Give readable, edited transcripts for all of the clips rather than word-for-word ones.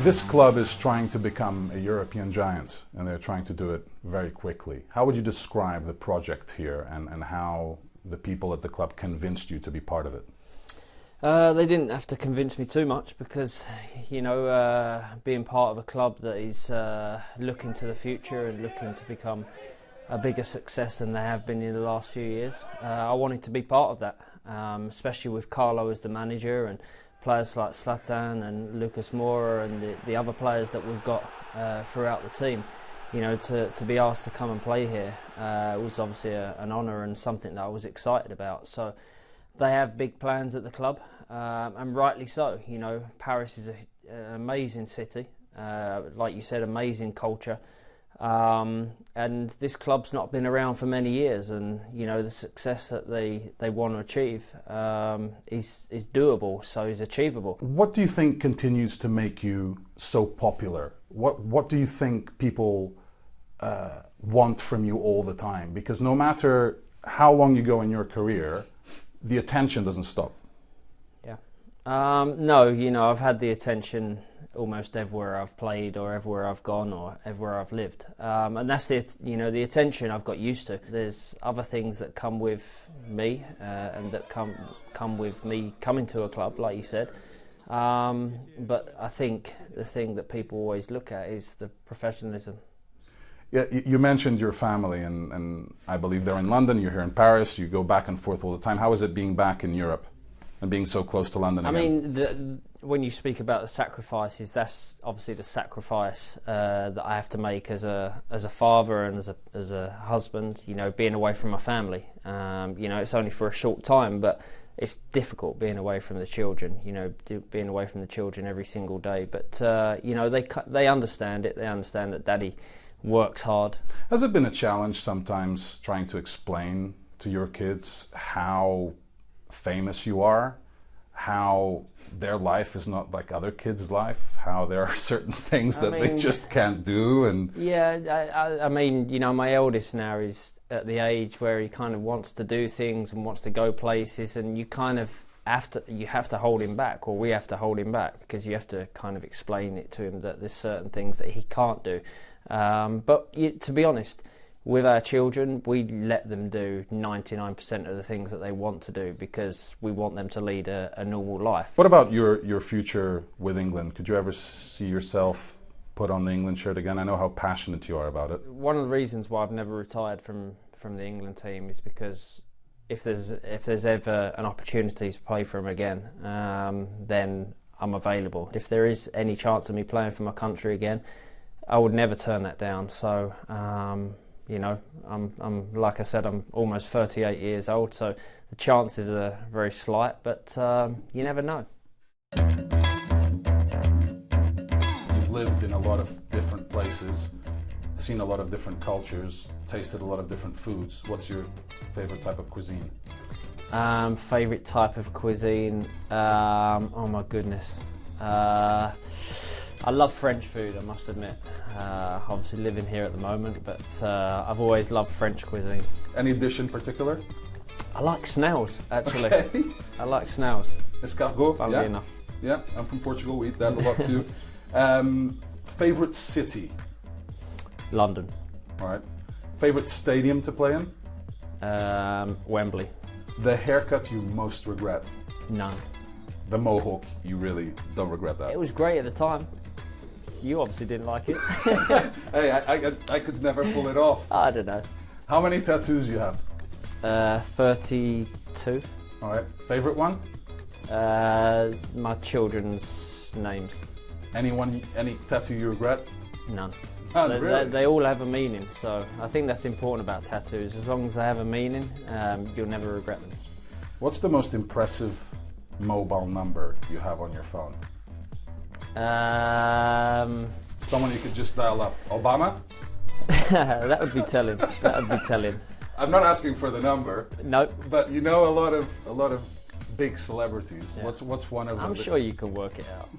This club is trying to become a European giant, and they're trying to do it very quickly. How would you describe the project here and how the people at the club convinced you to be part of it? They didn't have to convince me too much because, being part of a club that is looking to the future and looking to become a bigger success than they have been in the last few years, I wanted to be part of that, especially with Carlo as the manager and players like Zlatan and Lucas Moura and the other players that we've got throughout the team. To be asked to come and play here was obviously an honour and something that I was excited about. So they have big plans at the club, and rightly so. Paris is an amazing city, like you said, amazing culture. And this club's not been around for many years, and the success that they want to achieve is doable, so is achievable. What do you think continues to make you so popular? What do you think people want from you all the time? Because no matter how long you go in your career, the attention doesn't stop. Yeah. No, I've had the attention almost everywhere I've played or everywhere I've gone or everywhere I've lived, and that's the attention I've got used to. There's other things that come with me and that come with me coming to a club, like you said, but I think the thing that people always look at is the professionalism. Yeah, you mentioned your family, and I believe they're in London, you're here in Paris, you go back and forth all the time. How is it being back in Europe and being so close to London again? When you speak about the sacrifices, that's obviously the sacrifice that I have to make as a father and as a husband. Being away from my family. It's only for a short time, but it's difficult being away from the children. Being away from the children every single day. But they understand it. They understand that Daddy works hard. Has it been a challenge sometimes trying to explain to your kids how famous you are? How their life is not like other kids' life, how there are certain things that they just can't do, and my eldest now is at the age where he kind of wants to do things and wants to go places, and you kind of have to hold him back, or we have to hold him back, because you have to kind of explain it to him that there's certain things that he can't do. But to be honest, with our children, we let them do 99% of the things that they want to do because we want them to lead a normal life. What about your future with England? Could you ever see yourself put on the England shirt again? I know how passionate you are about it. One of the reasons why I've never retired from the England team is because if there's ever an opportunity to play for them again, then I'm available. If there is any chance of me playing for my country again, I would never turn that down. So. I'm like I said, I'm almost 38 years old, so the chances are very slight, but you never know. You've lived in a lot of different places, seen a lot of different cultures, tasted a lot of different foods. What's your favorite type of cuisine? Favorite type of cuisine? Oh my goodness. I love French food, I must admit. Obviously living here at the moment, but I've always loved French cuisine. Any dish in particular? I like snails, actually. Okay. I like snails. Escargot? Funnily enough. Yeah, I'm from Portugal, we eat that a lot too. Favorite city? London. All right. Favorite stadium to play in? Wembley. The haircut you most regret? None. The mohawk, you really don't regret that? It was great at the time. You obviously didn't like it. Hey, I could never pull it off. I don't know. How many tattoos do you have? 32. All right. Favorite one? My children's names. Any tattoo you regret? None. None, really? They all have a meaning, so I think that's important about tattoos. As long as they have a meaning, you'll never regret them. What's the most impressive mobile number you have on your phone? Someone you could just dial up. Obama? That would be telling. That would be telling. I'm not asking for the number. Nope. But you know a lot of big celebrities. Yeah. What's one of them? I'm sure you can work it out.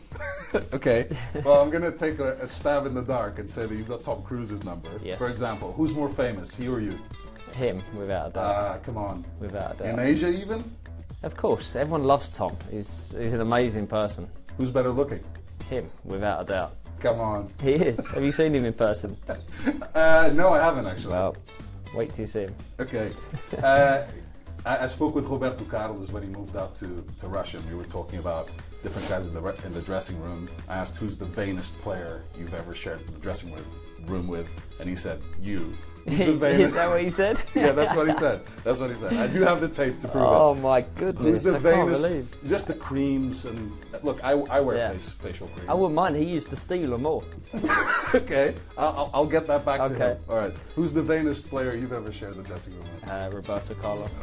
Okay. Well, I'm gonna take a stab in the dark and say that you've got Tom Cruise's number. Yes. For example, who's more famous, he or you? Him, without a doubt. Come on. Without a doubt. In Asia, even? Of course, everyone loves Tom. He's an amazing person. Who's better looking? Him, without a doubt. Come on. He is. Have you seen him in person? No, I haven't actually. Well, wait till you see him. Okay. I spoke with Roberto Carlos when he moved out to Russia, and we were talking about different guys in the dressing room. I asked, who's the vainest player you've ever shared the dressing room with? And he said, you. Is that what he said? Yeah, that's what he said. That's what he said. I do have the tape to prove it. Oh my goodness, Who's the I can't vainest? believe. Just the creams and look, I wear Yeah. facial cream. I wouldn't mind, he used to steal them all. Okay, I'll get that back to Okay. him. All right. Who's the vainest player you've ever shared the dressing room with? Roberto Carlos.